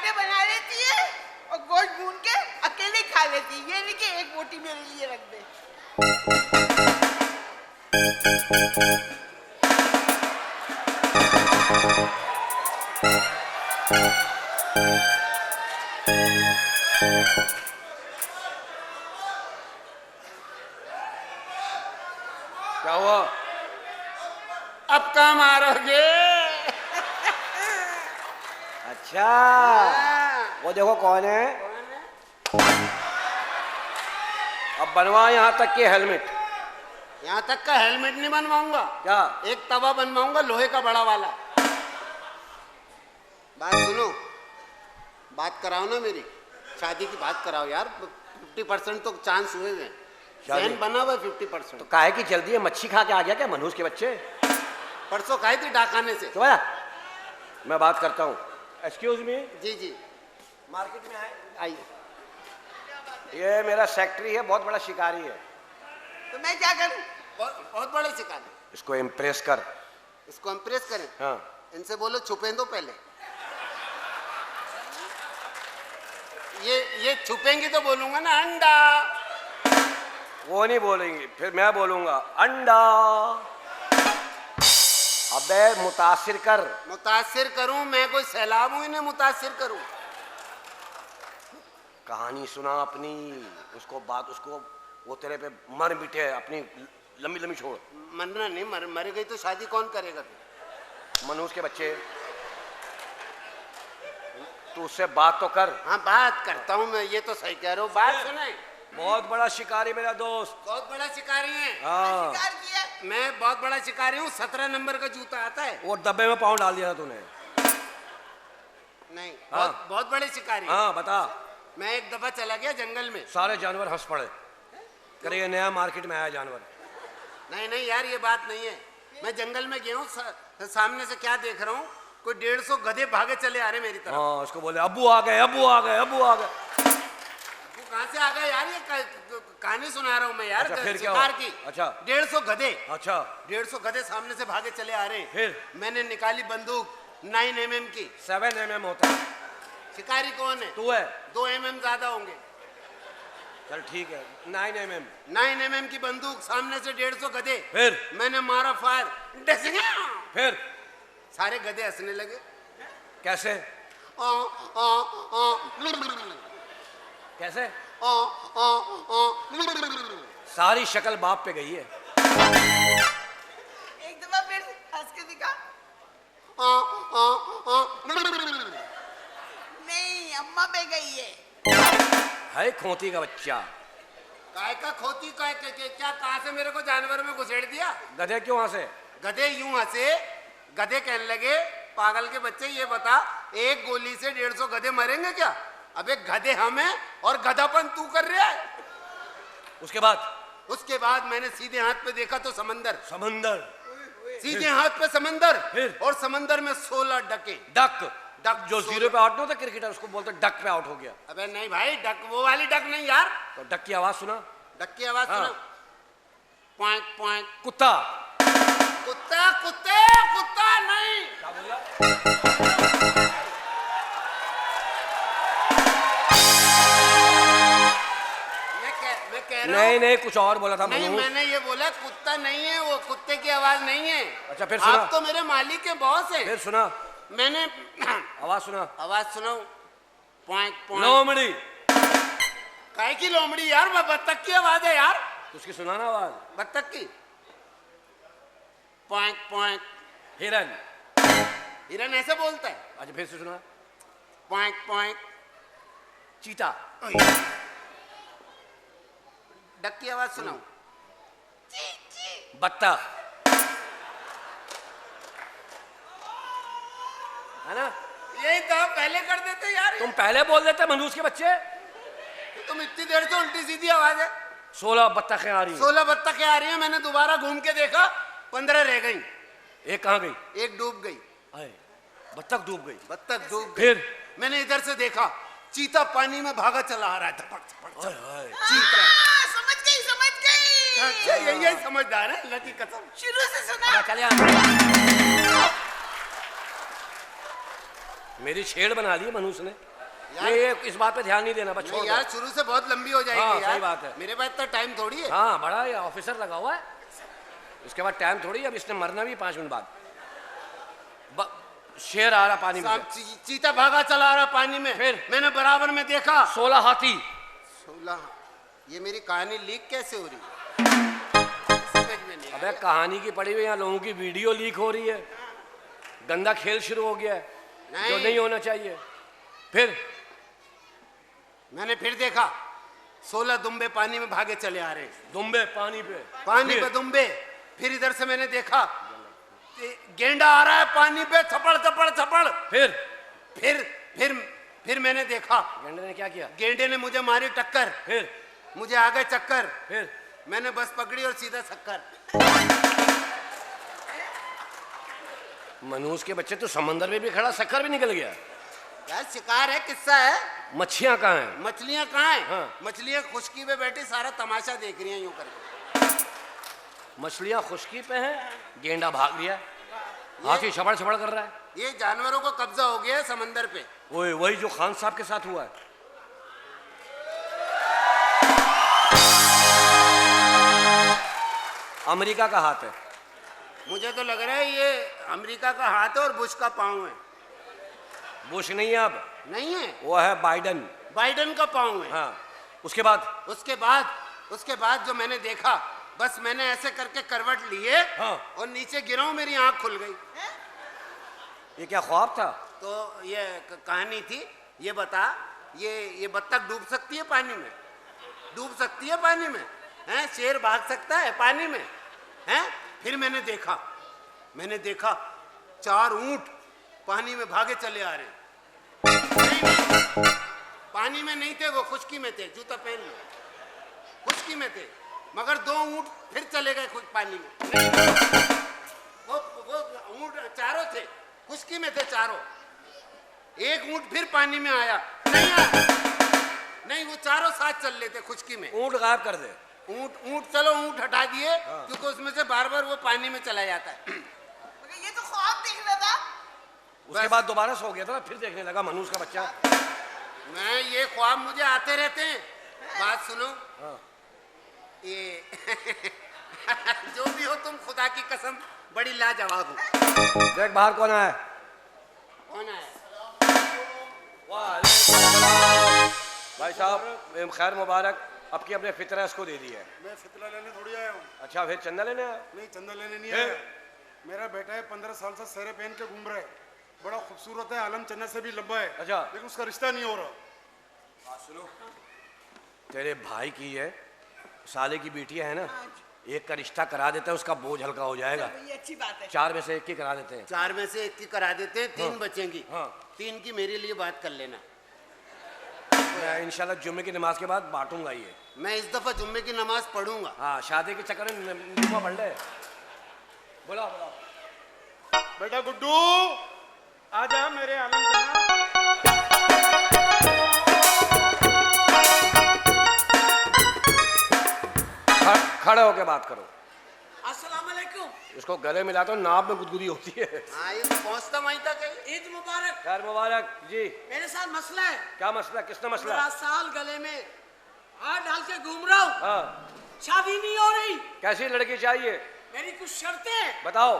पराठे बना लेती है और गोश्त भून के अकेले खा लेती है। ये नहीं कि एक बोटी मेरे लिए रख दे। क्या हुआ? अब कहाँ मारोगे? अच्छा, वो देखो कौन है। अब बनवा यहाँ तक के हेलमेट। यहाँ तक का हेलमेट नहीं बनवाऊंगा। क्या? एक तवा बनवाऊंगा लोहे का बड़ा वाला। बात सुनो, बात कराओ ना मेरी, शादी की बात कराओ यार। 50% तो चांस हुए हैं। सहन बना हुआ 50%। तो काहे की जल्दी है? मच्छी खा के आ गया क्या मनहूस के बच्चे? परसों खाई थी डाकाने से। तो आया? मैं बात करता हूँ। Excuse me. जी जी, मार्केट में आए। आइए। ये मेरा सेक्रेटरी है, बहुत बड़ा शिकारी है। तो मैं क्या करूं? बहुत बड़े शिकारी। इसको इम्प्रेस कर। इसको इम्प्रेस करें? हाँ। इनसे बोलो छुपे दो पहले। ये छुपेंगी तो बोलूंगा ना अंडा। वो नहीं बोलेंगी, फिर मैं बोलूंगा अंडा। अबे मुतासिर कर। मुतासिर करूं? मैं कोई सैलाब हूं इन्हें मुतासिर करूं? कहानी सुना अपनी। उसको बात, उसको वो तेरे पे मर बिठे अपनी लंबी लंबी छोड़। मरना नहीं, मर गई तो शादी कौन करेगा फिर? मनहूस के बच्चे। तू उससे बात तो कर। हाँ बात करता हूँ मैं, ये तो सही कह रहे हो। बात सुने। बहुत बड़ा शिकारी मेरा दोस्त। बहुत बड़ा शिकारी है। हाँ। शिकार किया? मैं बहुत बड़ा शिकारी हूँ। 17 नंबर का जूता आता है। वो डब्बे में पाँव डाल दिया था तूने। नहीं, हाँ। बहुत बड़े शिकारी। हाँ बता। मैं एक दफा चला गया जंगल में। सारे जानवर हंस पड़े। करे ये नया मार्केट में आया जानवर। नहीं नहीं यार, ये बात नहीं है। मैं जंगल में गया हूँ, सामने से क्या देख रहा हूँ, कोई 150 गधे भागे चले आ रहे मेरी तरफ। हाँ, उसको बोले अब्बू आ गए, अब्बू आ गए, अब्बू आ गए। वो कहाँ से आ गए यार? ये कहानी सुना रहा हूँ मैं यार। अच्छा, फिर क्या शिकार हुआ? की। अच्छा। 150 गधे। अच्छा। 150 गधे सामने से भागे चले आ रहे हैं। फिर? मैंने निकाली बंदूक 9 mm की। 7 mm होता है। शिकारी कौन है? तू है। 2 mm ज्यादा होंगे। चल ठीक है, 9 mm। 9 mm की बंदूक, सामने से 150 गधे। फिर? मैंने मारा फायर। फिर? सारे गधे हंसने लगे। कैसे? आ, आ, आ, कैसे? आ, आ, आ, सारी शक्ल बाप पे गई है। एक दफा फिर हंस के दिखा। आ, आ, आ, नहीं, अम्मा पे गई है खोती का बच्चा। काय का खोती का क्या? कहां से मेरे को जानवर में घुसेड़ दिया? गधे क्यों हंसे? गधे यूं हंसे, गधे कहने लगे पागल के बच्चे ये बता, एक गोली से 150 गधे मरेंगे क्या? अबे गधे हम हैं और गधापन तू कर रहा है। उसके बाद मैंने सीधे हाथ पे देखा तो समंदर। समंदर? सीधे हाथ पे समंदर। फिर? और समंदर में 16 डके। डक? डक जो 0 पे आउट नहीं होता क्रिकेटर, उसको बोलते डक पे आउट हो गया। अबे नहीं भाई, डक वो वाली डक नहीं यार। तो डक की आवाज सुना? डक की आवाज सुना? Point point. कुत्ता? कुत्ता कुत्ते कुत्ता नहीं। क्या बोला? मैं कह रहा हूँ। नहीं, कुछ और बोला था। नहीं, मैंने ये बोला कुत्ता नहीं है वो, कुत्ते की आवाज नहीं है। अच्छा, फिर सुना? आप तो मेरे मालिक के बॉस हैं। फिर सुना? मैंने आवाज सुना? आवाज सुनाऊं? Point point. लोमड़ी? काय की लोमड़ी यार? बत्तख की आवाज है यार। उसकी सुना ना आवाज? बत्तख की। Point point. हिरन? हिरन ऐसे बोलता है? अच्छा, फिर से सुना? Point point. चीता? डक की आवाज सुनाऊं? बत्तख? है ना? यही तो पहले कर देते यार। तुम पहले बोल देते मनहूस के बच्चे। तुम इतनी देर से उल्टी सीधी आवाज है। 16 बत्तखें आ रही हैं। 16 बत्तखें आ रही हैं। मैंने दोबारा घूम के देखा, 15 रह गई। एक कहाँ गई? एक डूब गई। बत्तख डूब गई? बत्तख डूब गई। फिर? मैंने इधर से देखा, चीता पानी में भागा चला आ रहा है। धपक धपक धपक। चीता। समझ गई। अच्छा, यही समझदार है, अल्लाह की कसम। शुरू से सुना। चल यार। मेरी छेड़ बना ली मनहूस ने। नहीं ये इस बात पे ध्यान नहीं देना, बस छोड़ नहीं दो। यार, शुरू से बहुत लंबी हो जाएगी हाँ, यार। सही बात है। मेरे पास इतना टाइम थोड़ी है। हाँ बड़ा ये ऑफिसर लगा हुआ है, इसके बाद टाइम थोड़ी है, अब इसने मरना भी 5 मिनट बाद। शेर आ रहा पानी में, साहब, चीता भागा चला रहा पानी में, फिर? मैंने बराबर में देखा 16 हाथी। 16। ये मेरी कहानी लीक कैसे हो रही है? समझ में नहीं अबे आया। कहानी की पड़ी हुई, यहाँ लोगों की वीडियो लीक हो रही है, गंदा खेल शुरू हो गया है जो नहीं होना चाहिए। फिर मैंने फिर देखा 16 दुम्बे पानी में भागे चले आ रहे, दुम्बे पानी पे, पानी फिर? पे दुम्बे। फिर इधर से मैंने देखा गेंडा आ रहा है पानी पे, थपड़ थपड़ थपड़। फिर मैंने देखा गेंडे ने क्या किया? गेंडे ने मुझे मारी टक्कर, फिर मुझे आ गए चक्कर, फिर मैंने बस पकड़ी और सीधा शक्कर। मनूस के बच्चे तो समंदर में भी खड़ा, शक्कर भी निकल गया। यार शिकार है, किस्सा है। मच्छियां कहाँ हैं? मछलियां कहाँ हैं? हाँ। मछलियां खुशकी पे बैठी सारा तमाशा देख रही हैं यूं करके। मछलियां खुशकी पे हैं, गेंडा भाग गया, हाथी छबड़ छबड़ कर रहा है। ये जानवरों को कब्जा हो गया है समंदर पे। ओए वही जो खान साहब के साथ हुआ है। अमेरिका का हाथ है। मुझे तो लग रहा है ये अमेरिका का हाथ है और बुश का पाँव है। बुश नहीं है अब, नहीं है, वो है बाइडन। बाइडन का पाँव है। हाँ, उसके बाद उसके बाद जो मैंने देखा, बस मैंने ऐसे करके करवट लिए हाँ। और नीचे गिरा हूं, मेरी आंख खुल गई। ये क्या ख्वाब था? तो ये कहानी थी। ये बता, ये बत्तख डूब सकती है पानी में? डूब सकती है पानी में? हैं? शेर भाग सकता है पानी में? हैं? फिर मैंने देखा 4 ऊंट पानी में भागे चले आ रहे। नहीं, पानी में नहीं थे वो, खुशकी में थे, जूता पहन लो, खुशकी में थे, मगर 2 ऊंट फिर चले गए खुद पानी में। वो ऊंट चारों थे, खुशकी में थे चारों। एक ऊंट फिर पानी में आया, नहीं आया, नहीं, वो चारों साथ चल लेते खुशकी में। ऊंट गायब कर दे। ऊंट चलो, ऊंट हटा दिए, क्योंकि उसमें से बार बार वो पानी में चला जाता है। मगर ये तो ख्वाब देख रहा था। उसके बाद दोबारा सो गया था, फिर देखने लगा मनूस का बच्चा। मैं ये ख्वाब मुझे आते रहते हैं। बात सुनो। हाँ। ये जो भी हो तुम, खुदा की कसम बड़ी लाजवाब हो। देख बाहर कौन आया? कौन है? भाई साहब खैर मुबारक, अब की अपने फितरा इसको दे दी है। मैं फितरा लेने थोड़ी आया हूँ। अच्छा, फिर चंदा लेने आया? नहीं, चंदा लेने नहीं फिर? आया। मेरा बेटा है, 15 साल से सेहरे पहन के घूम रहा है, बड़ा खूबसूरत है, आलम चन्ना से भी लंबा है। अच्छा। लेकिन उसका रिश्ता नहीं हो रहा। तेरे भाई की है, साले की बेटी है ना, एक का रिश्ता करा देता है, उसका बोझ हल्का हो जाएगा। ये अच्छी बात है। 4 में से 1 की करा देते हैं। 4 में से 1 की करा देते हैं, 3 बचेंगी। हाँ। 3 की मेरे लिए बात कर लेना। मैं इंशाल्लाह जुम्मे की नमाज के बाद बांटूंगा ये। मैं इस दफा जुम्मे की नमाज पढ़ूंगा। हाँ, शादी के चक्कर में जुम्मा पढ़ ले। बोला बेटा गुड्डू, आजा मेरे आलम चन्ना। खड़े होके बात करो। अस्सलाम वालेकुम। इसको गले मिला तो नाप में गुदगुदी होती है। हाँ, ये तो पहुंचता वहीं तक है। ईद मुबारक। खैर मुबारक जी। मेरे साथ मसला है। क्या मसला? किसने मसला? पूरा साल गले में हाथ डाल के घूम रहा हूँ, हाँ, शादी नहीं हो रही। कैसी लड़की चाहिए? मेरी कुछ शर्तें हैं। बताओ।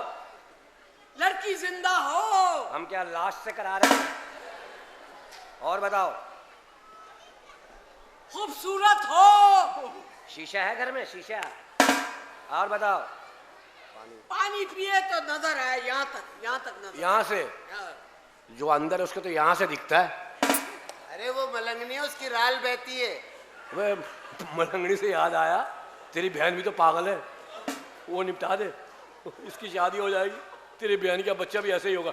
लड़की जिंदा हो। हम क्या लाश से करा रहे हैं? और बताओ। खूबसूरत हो। शीशा है घर में? शीशा। और बताओ। पानी पिए तो नजर आए, यहाँ तक नजर। यहाँ से हाँ। जो अंदर है उसको तो यहाँ से दिखता है। अरे वो मलंगनी है, उसकी राल बहती है। वे मलंगड़ी से याद आया, तेरी बहन भी तो पागल है, वो निपटा दे, इसकी शादी हो जाएगी, तेरी बहन का बच्चा भी ऐसे ही होगा।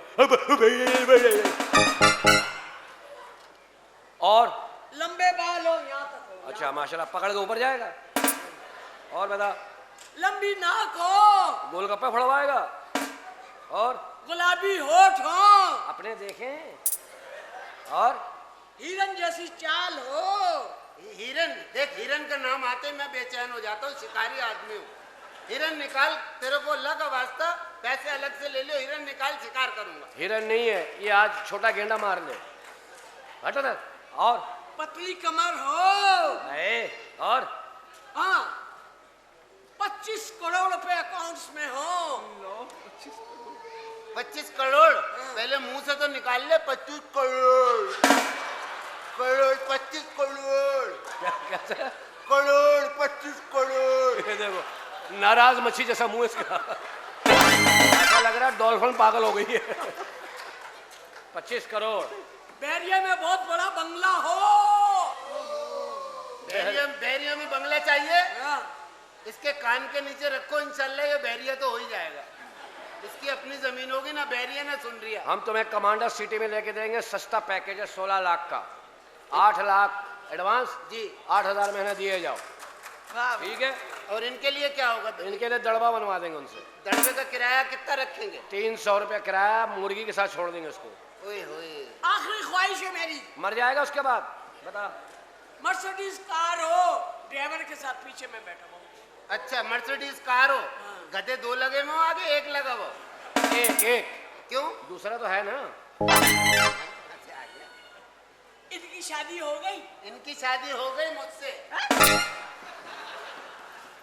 और लंबे बाल हो, यहाँ तक हो। अच्छा माशाल्लाह, पकड़ के ऊपर जाएगा। और बता। लंबी नाक हो। गोलगप्पे फड़वाएगा। और गुलाबी होठ हो। अपने देखें। और हिरन जैसी चाल हो। हिरन देख, हिरन का नाम आते ही मैं बेचैन हो जाता हूँ, शिकारी आदमी हूँ। हिरन निकाल, तेरे को अल्लाह का वास्ता, पैसे अलग से ले लो, हिरन निकाल, शिकार करूंगा। हिरन नहीं है ये, आज छोटा गेंडा मार ले। हटो ना। और पतली कमर हो। और हाँ, 25 करोड़ रुपए अकाउंट्स में हो। 25 करोड़? पहले मुंह से तो निकाल ले। 25 करोड़, करोड़, 25 करोड़, कैसे? करोड़, 25 करोड़। ये देखो, नाराज मच्छी जैसा मुंह इसका, ऐसा लग रहा है डॉल्फिन पागल हो गई है। 25 करोड़। बैरिया में बहुत बड़ा बंगला हो। बैरिया में बंगला चाहिए? हाँ। इसके कान के नीचे रखो, इंशाल्लाह ये बैरिया तो हो ही जाएगा। इसकी अपनी जमीन होगी ना, बैरिया ना सुन रही है। हम तुम्हें कमांडर सिटी में लेके देंगे, सस्ता पैकेज है 16 लाख का, 8 लाख एडवांस जी, 8,000 महीने दिए जाओ। ठीक है। और इनके लिए क्या होगा? इनके लिए दड़बा बनवा देंगे उनसे। दड़बे का किराया कितना रखेंगे? 300 रुपया किराया, मुर्गी के साथ छोड़ देंगे उसको। ओए होए, आखिरी ख्वाहिश है मेरी, मर जाएगा उसके बाद। बता। मर्सिडीज कार हो, ड्राइवर के साथ पीछे में बैठा हूँ। अच्छा, मर्सिडीज कार हो, गधे 2 लगे हो, आगे 1 लगा हो। एक क्यों? दूसरा तो है ना। अच्छा, आ गया। इनकी शादी हो गई? इनकी शादी हो गई मुझसे।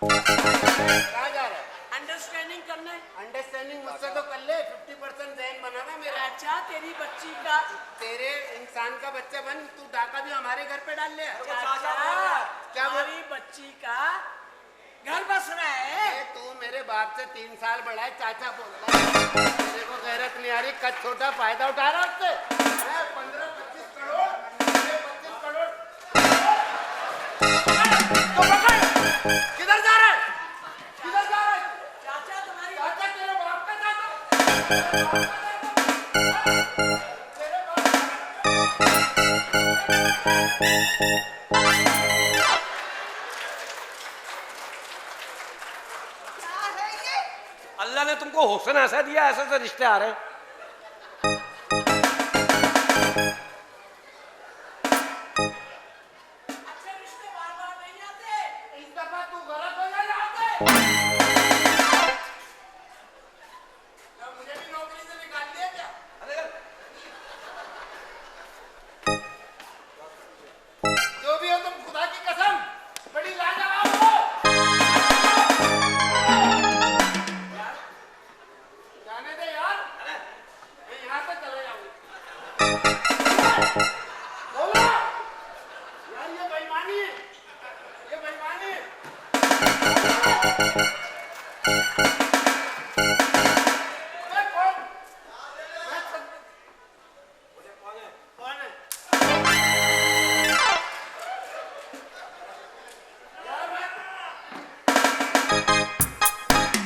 कहाँ जा रहा है? अंडरस्टैंडिंग करना है। अंडरस्टैंडिंग मुझसे तो कर ले। 50% जैन बनाना मेरा। अच्छा, तेरी बच्ची का। तेरे इंसान का बच्चा बन, तू डाका भी हमारे घर पे डाल ले। चाचा, क्या बोल? हमारी बच्ची का घर बस रहा है। तू मेरे बाप से 3 साल बड़ा है, चाचा बोल रहा है। तेरे को गैरत नहीं आ रही, कद छोटा फायदा उठा रहा उससे। 15-25 करोड़, 25 करोड़। किधर जा रहा है? किधर जा रहा है? चाचा, तुम्हारी चाचा तेरे बाप का चाचा। क्या है ये? अल्लाह ने तुमको हुस्न ऐसा दिया, ऐसे ऐसे रिश्ते आ रहे हैं।